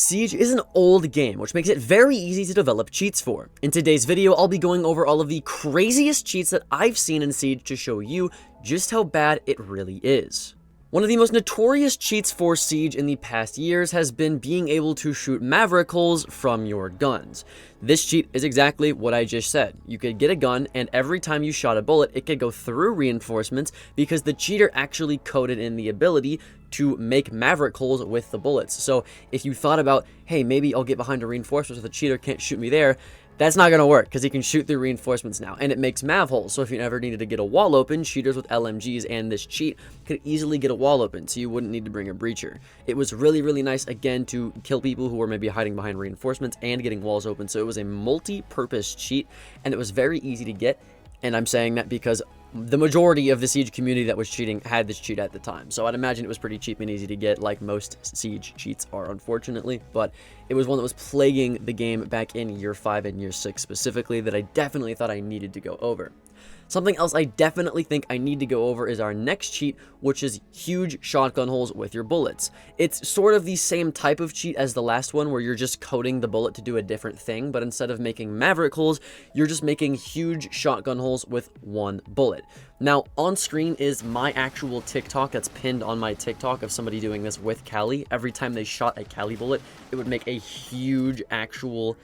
Siege is an old game, which makes it very easy to develop cheats for. In today's video, I'll be going over all of the craziest cheats that I've seen in Siege to show you just how bad it really is. One of the most notorious cheats for Siege in the past years has been being able to shoot maverick holes from your guns. This cheat is exactly what I just said. You could get a gun, and every time you shot a bullet, it could go through reinforcements because the cheater actually coded in the ability to make maverick holes with the bullets. So if you thought about, hey, maybe I'll get behind a reinforcement so the cheater can't shoot me there, that's not going to work because he can shoot through reinforcements now, and it makes mav holes. So if you ever needed to get a wall open, cheaters with LMGs and this cheat could easily get a wall open, so you wouldn't need to bring a breacher. It was really, really nice, again, to kill people who were maybe hiding behind reinforcements and getting walls open. So it was a multi-purpose cheat, and it was very easy to get. And I'm saying that because the majority of the Siege community that was cheating had this cheat at the time. So I'd imagine it was pretty cheap and easy to get, like most Siege cheats are, unfortunately. But it was one that was plaguing the game back in year 5 and year 6 specifically that I definitely thought I needed to go over. Something else I definitely think I need to go over is our next cheat, which is huge shotgun holes with your bullets. It's sort of the same type of cheat as the last one, where you're just coding the bullet to do a different thing, but instead of making maverick holes, you're just making huge shotgun holes with one bullet. Now, on screen is my actual TikTok that's pinned on my TikTok of somebody doing this with Cali. Every time they shot a Cali bullet, it would make a huge actual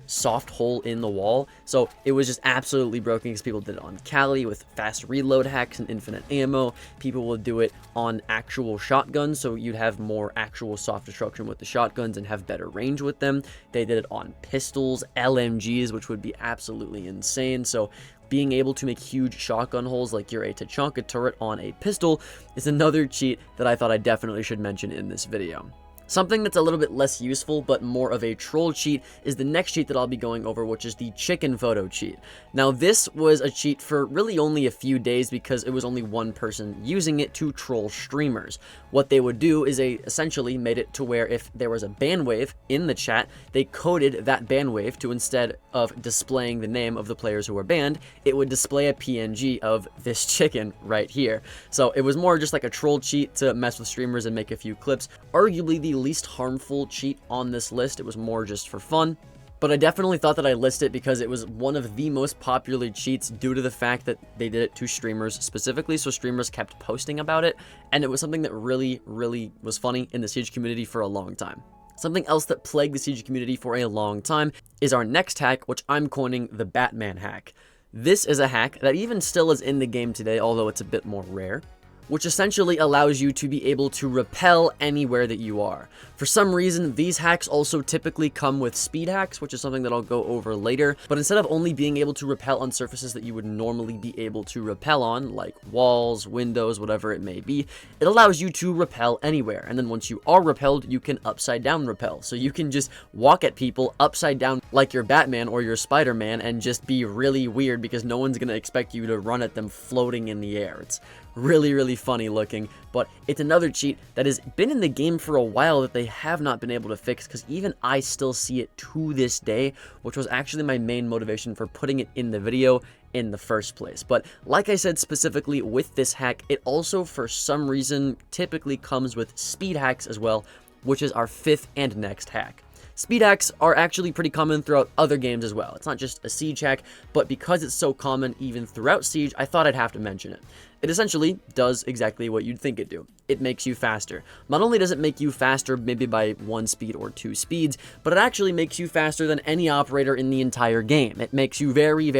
soft hole in the wall. So it was just absolutely broken because people did it on Cali with fast reload hacks and infinite ammo. People would do it on actual shotguns, so you'd have more actual soft destruction with the shotguns and have better range with them. They did it on pistols, LMGs, which would be absolutely insane. So being able to make huge shotgun holes like you're a Tachanka turret on a pistol is another cheat that I thought I definitely should mention in this video. Something that's a little bit less useful, but more of a troll cheat, is the next cheat that I'll be going over, which is the chicken photo cheat. Now, this was a cheat for really only a few days because it was only one person using it to troll streamers. What they would do is they essentially made it to where if there was a ban wave in the chat, they coded that ban wave to, instead of displaying the name of the players who were banned, it would display a PNG of this chicken right here. So it was more just like a troll cheat to mess with streamers and make a few clips. Arguably the least harmful cheat on this list. It was more just for fun, but I definitely thought that I listed it because it was one of the most popular cheats due to the fact that they did it to streamers specifically, so streamers kept posting about it, and it was something that really was funny in the Siege community for a long time. Something else that plagued the Siege community for a long time is our next hack, which I'm coining the Batman hack. This is a hack that even still is in the game today, although it's a bit more rare, which essentially allows you to be able to repel anywhere that you are. For some reason, these hacks also typically come with speed hacks, which is something that I'll go over later, but instead of only being able to repel on surfaces that you would normally be able to repel on, like walls, windows, whatever it may be, it allows you to repel anywhere, and then once you are repelled, you can upside down repel. So you can just walk at people upside down like you're Batman or you're Spider-Man and just be really weird because no one's gonna expect you to run at them floating in the air. It's really funny looking, but it's another cheat that has been in the game for a while that they have not been able to fix, because even I still see it to this day, which was actually my main motivation for putting it in the video in the first place. But like I said, specifically with this hack, it also for some reason typically comes with speed hacks as well, which is our fifth and next hack. Speed hacks are actually pretty common throughout other games as well. It's not just a Siege hack, but because it's so common even throughout Siege, I thought I'd have to mention it. It essentially does exactly what you'd think it'd do. It makes you faster. Not only does it make you faster maybe by 1 speed or 2 speeds, but it actually makes you faster than any operator in the entire game. It makes you very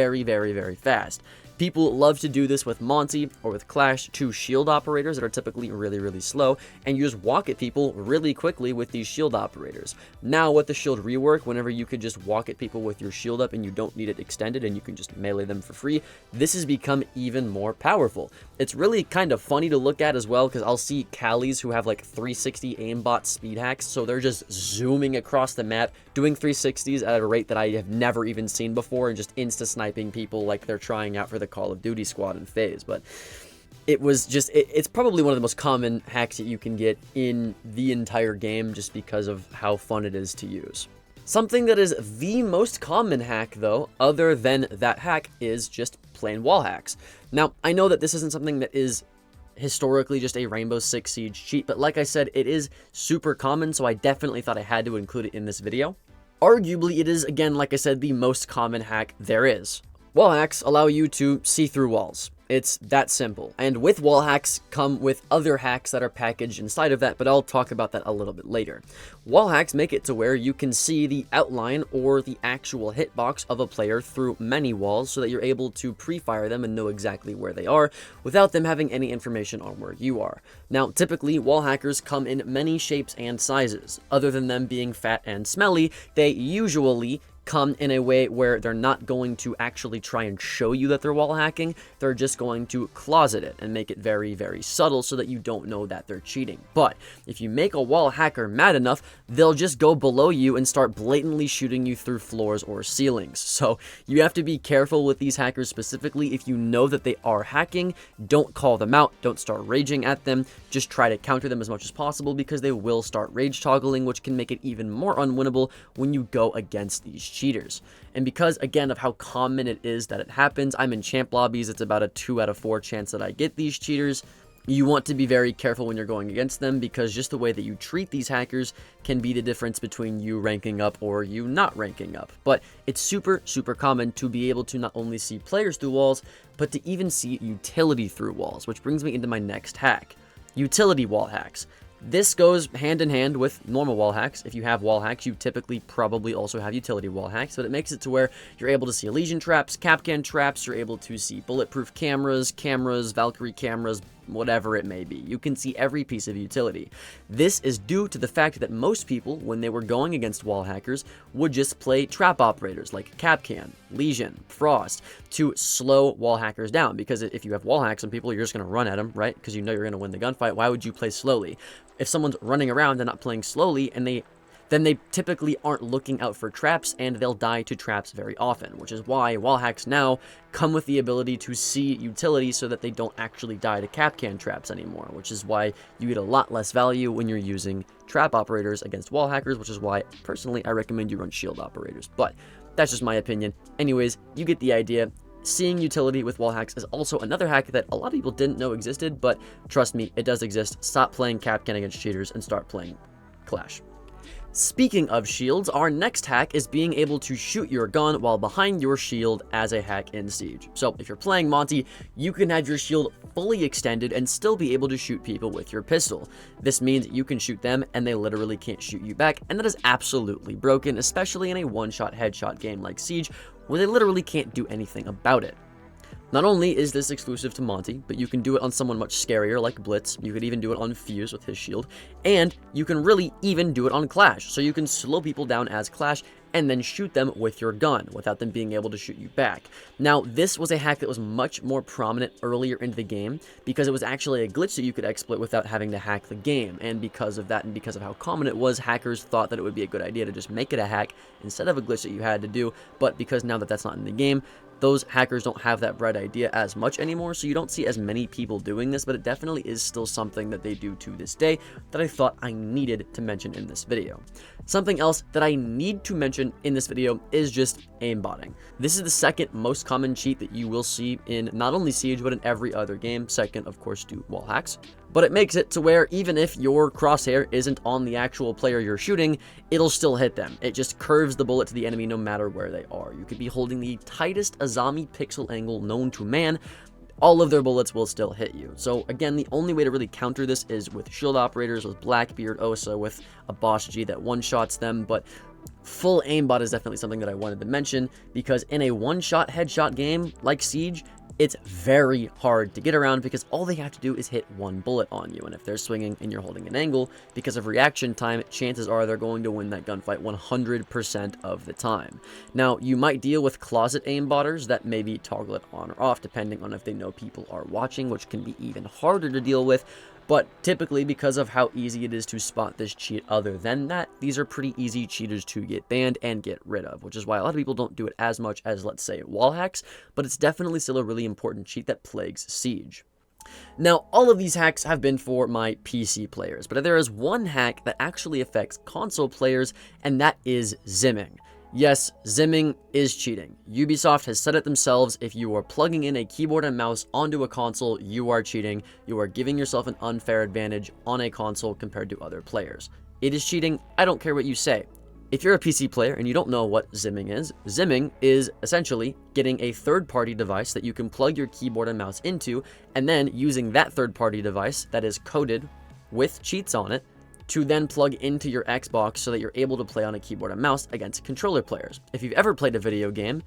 fast. People love to do this with Monty or with Clash, 2 shield operators that are typically really slow, and you just walk at people really quickly with these shield operators. Now with the shield rework, whenever you could just walk at people with your shield up and you don't need it extended and you can just melee them for free, this has become even more powerful. It's really kind of funny to look at as well, because I'll see Callies who have like 360 aimbot speed hacks, so they're just zooming across the map, doing 360s at a rate that I have never even seen before, and just insta-sniping people like they're trying out for the Call of Duty squad in phase. But it was just, it's probably one of the most common hacks that you can get in the entire game just because of how fun it is to use. Something that is the most common hack, though, other than that hack, is just plain wall hacks. Now, I know that this isn't something that is historically just a Rainbow Six Siege cheat, but like I said, it is super common, so I definitely thought I had to include it in this video. Arguably, it is, again, like I said, the most common hack there is. Wall hacks allow you to see through walls. It's that simple. And with wall hacks come with other hacks that are packaged inside of that, but I'll talk about that a little bit later. Wall hacks make it to where you can see the outline or the actual hitbox of a player through many walls so that you're able to pre-fire them and know exactly where they are without them having any information on where you are. Now, typically, wall hackers come in many shapes and sizes. Other than them being fat and smelly, they usually come in a way where they're not going to actually try and show you that they're wall hacking. They're just going to closet it and make it very, very subtle so that you don't know that they're cheating. But if you make a wall hacker mad enough, they'll just go below you and start blatantly shooting you through floors or ceilings. So you have to be careful with these hackers specifically. If you know that they are hacking, don't call them out. Don't start raging at them. Just try to counter them as much as possible because they will start rage toggling, which can make it even more unwinnable when you go against these cheaters. And because, again, of how common it is that it happens, I'm in champ lobbies. It's about a 2 out of 4 chance that I get these cheaters. You want to be very careful when you're going against them because just the way that you treat these hackers can be the difference between you ranking up or you not ranking up. But it's super, super common to be able to not only see players through walls, but to even see utility through walls, which brings me into my next hack. Utility wall hacks. This goes hand in hand with normal wall hacks. If you have wall hacks, you typically probably also have utility wall hacks, but it makes it to where you're able to see Elysian traps, Kapkan traps, you're able to see bulletproof cameras, Valkyrie cameras, whatever it may be. You can see every piece of utility. This is due to the fact that most people, when they were going against wall hackers, would just play trap operators like Kapkan, Legion, Frost to slow wall hackers down. Because if you have wall hacks on people, you're just going to run at them, right? Because you know you're going to win the gunfight. Why would you play slowly? If someone's running around and not playing slowly, and then they typically aren't looking out for traps, and they'll die to traps very often, which is why wall hacks now come with the ability to see utility so that they don't actually die to Kapkan traps anymore, which is why you get a lot less value when you're using trap operators against wall hackers, which is why, personally, I recommend you run shield operators. But that's just my opinion. Anyways, you get the idea. Seeing utility with wall hacks is also another hack that a lot of people didn't know existed, but trust me, it does exist. Stop playing Kapkan against cheaters and start playing Clash. Speaking of shields, our next hack is being able to shoot your gun while behind your shield as a hack in Siege. So if you're playing Monty, you can have your shield fully extended and still be able to shoot people with your pistol. This means you can shoot them and they literally can't shoot you back, and that is absolutely broken, especially in a one-shot headshot game like Siege, where they literally can't do anything about it. Not only is this exclusive to Monty, but you can do it on someone much scarier like Blitz, you could even do it on Fuse with his shield, and you can really even do it on Clash, so you can slow people down as Clash and then shoot them with your gun without them being able to shoot you back. Now, this was a hack that was much more prominent earlier into the game because it was actually a glitch that you could exploit without having to hack the game, and because of that and because of how common it was, hackers thought that it would be a good idea to just make it a hack instead of a glitch that you had to do. But because now that that's not in the game, those hackers don't have that bright idea as much anymore, so you don't see as many people doing this, but it definitely is still something that they do to this day that I thought I needed to mention in this video. Something else that I need to mention in this video is just aimbotting. This is the second most common cheat that you will see in not only Siege, but in every other game. Second, of course, to wall hacks. But it makes it to where even if your crosshair isn't on the actual player you're shooting, it'll still hit them. It just curves the bullet to the enemy no matter where they are. You could be holding the tightest Azami pixel angle known to man, all of their bullets will still hit you. So again, the only way to really counter this is with shield operators, with Blackbeard, Osa, with a Boss G that one-shots them, but full aimbot is definitely something that I wanted to mention, because in a one-shot headshot game like Siege, it's very hard to get around because all they have to do is hit one bullet on you, and if they're swinging and you're holding an angle, because of reaction time, chances are they're going to win that gunfight 100% of the time. Now, you might deal with closet aimbotters that maybe toggle it on or off depending on if they know people are watching, which can be even harder to deal with. But typically, because of how easy it is to spot this cheat other than that, these are pretty easy cheaters to get banned and get rid of, which is why a lot of people don't do it as much as, let's say, wall hacks, but it's definitely still a really important cheat that plagues Siege. Now, all of these hacks have been for my PC players, but there is one hack that actually affects console players, and that is zimming. Yes, zimming is cheating. Ubisoft has said it themselves. If you are plugging in a keyboard and mouse onto a console, you are cheating. You are giving yourself an unfair advantage on a console compared to other players. It is cheating. I don't care what you say. If you're a PC player and you don't know what zimming is essentially getting a third-party device that you can plug your keyboard and mouse into, and then using that third-party device that is coded with cheats on it to then plug into your Xbox so that you're able to play on a keyboard and mouse against controller players. If you've ever played a video game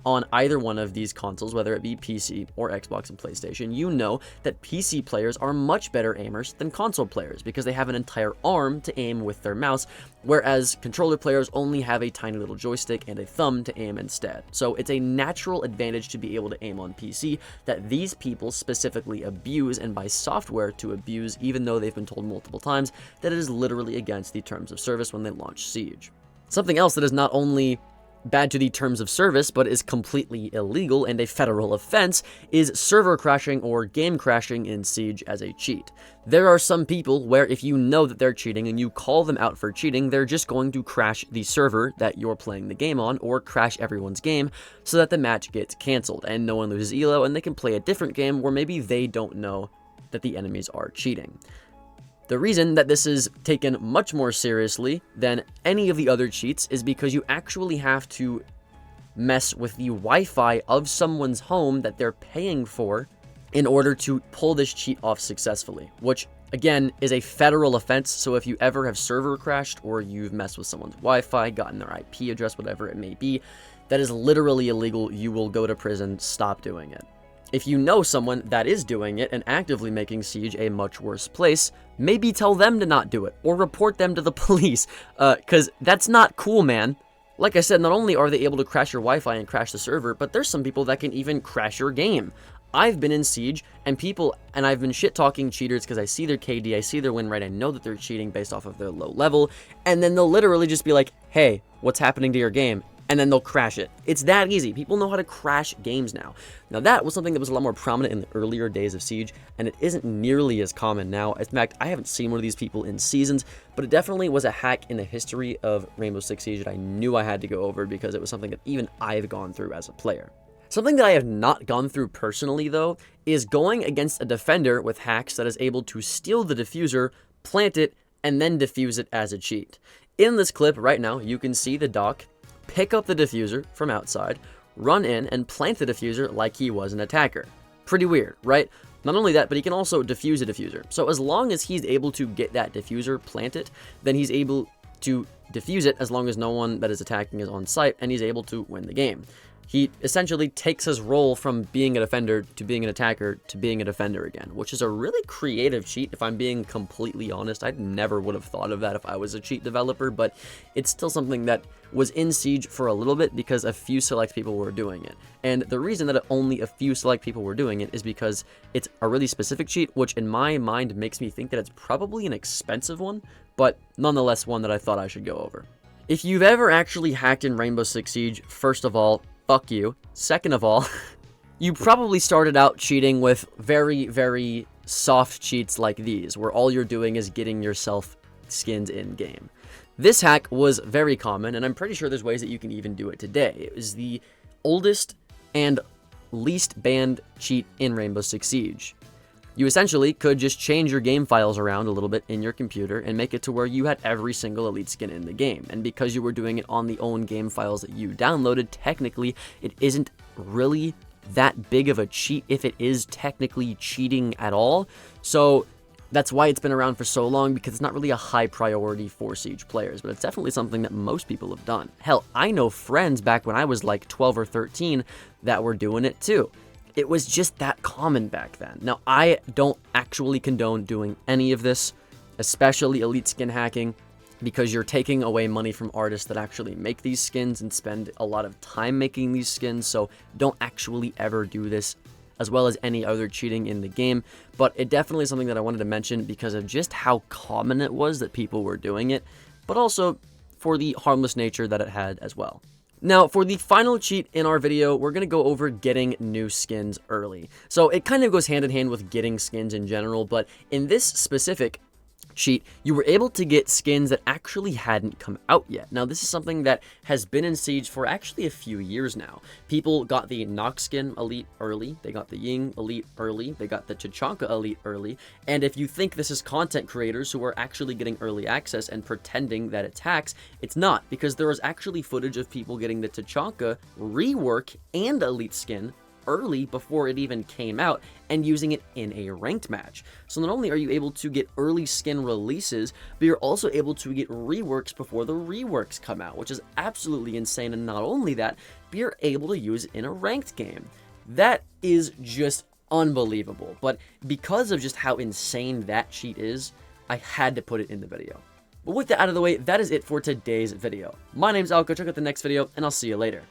on either one of these consoles, whether it be PC or Xbox and PlayStation, you know that PC players are much better aimers than console players because they have an entire arm to aim with their mouse, whereas controller players only have a tiny little joystick and a thumb to aim instead. So it's a natural advantage to be able to aim on PC that these people specifically abuse and buy software to abuse, even though they've been told multiple times that it is literally against the terms of service when they launch Siege. Something else that is not only bad to the terms of service, but is completely illegal and a federal offense, is server crashing or game crashing in Siege as a cheat. There are some people where if you know that they're cheating and you call them out for cheating, they're just going to crash the server that you're playing the game on or crash everyone's game so that the match gets canceled and no one loses elo and they can play a different game where maybe they don't know that the enemies are cheating. The reason that this is taken much more seriously than any of the other cheats is because you actually have to mess with the Wi-Fi of someone's home that they're paying for in order to pull this cheat off successfully, which again is a federal offense. So if you ever have server crashed or you've messed with someone's Wi-Fi, gotten their IP address, whatever it may be, that is literally illegal. You will go to prison. Stop doing it. If you know someone that is doing it and actively making Siege a much worse place, maybe tell them to not do it or report them to the police, because that's not cool, man. Like I said, not only are they able to crash your Wi-Fi and crash the server, but there's some people that can even crash your game. I've been in Siege and I've been shit-talking cheaters because I see their KD, I see their win rate, I know that they're cheating based off of their low level, and then they'll literally just be like, hey, what's happening to your game? And then they'll crash it. It's that easy. People know how to crash games now. Now that was something that was a lot more prominent in the earlier days of Siege, and it isn't nearly as common now. In fact, I haven't seen one of these people in seasons, but it definitely was a hack in the history of Rainbow Six Siege that I knew I had to go over because it was something that even I've gone through as a player. Something that I have not gone through personally, though, is going against a defender with hacks that is able to steal the diffuser, plant it, and then defuse it as a cheat. In this clip right now, you can see the Doc pick up the diffuser from outside, run in, and plant the diffuser like he was an attacker. Pretty weird, right? Not only that, but he can also defuse a diffuser. So as long as he's able to get that diffuser planted, then he's able to defuse it as long as no one that is attacking is on site, and he's able to win the game. He essentially takes his role from being a defender to being an attacker to being a defender again, which is a really creative cheat. If I'm being completely honest, I never would have thought of that if I was a cheat developer, but it's still something that was in Siege for a little bit because a few select people were doing it. And the reason that only a few select people were doing it is because it's a really specific cheat, which in my mind makes me think that it's probably an expensive one, but nonetheless one that I thought I should go over. If you've ever actually hacked in Rainbow Six Siege, first of all, fuck you. Second of all, you probably started out cheating with very, very soft cheats like these, where all you're doing is getting yourself skins in-game. This hack was very common, and I'm pretty sure there's ways that you can even do it today. It was the oldest and least banned cheat in Rainbow Six Siege. You essentially could just change your game files around a little bit in your computer and make it to where you had every single elite skin in the game. And because you were doing it on the own game files that you downloaded, technically it isn't really that big of a cheat if it is technically cheating at all. So that's why it's been around for so long, because it's not really a high priority for Siege players, but it's definitely something that most people have done. Hell, I know friends back when I was like 12 or 13 that were doing it too. It was just that common back then. Now, I don't actually condone doing any of this, especially elite skin hacking, because you're taking away money from artists that actually make these skins and spend a lot of time making these skins, so don't actually ever do this, as well as any other cheating in the game. But it definitely is something that I wanted to mention because of just how common it was that people were doing it, but also for the harmless nature that it had as well. Now, for the final cheat in our video, we're going to go over getting new skins early. So it kind of goes hand in hand with getting skins in general, but in this specific cheat, you were able to get skins that actually hadn't come out yet. Now, this is something that has been in Siege for actually a few years now. People got the Nox skin Elite early, they got the Ying Elite early, they got the Tachanka Elite early, and if you think this is content creators who are actually getting early access and pretending that it's hacks, it's not, because there is actually footage of people getting the Tachanka rework and Elite skin early before it even came out and using it in a ranked match. So not only are you able to get early skin releases, but you're also able to get reworks before the reworks come out, which is absolutely insane. And not only that, but you're able to use it in a ranked game. That is just unbelievable. But because of just how insane that cheat is, I had to put it in the video. But with that out of the way, that is it for today's video. My name's Alka, check out the next video, and I'll see you later.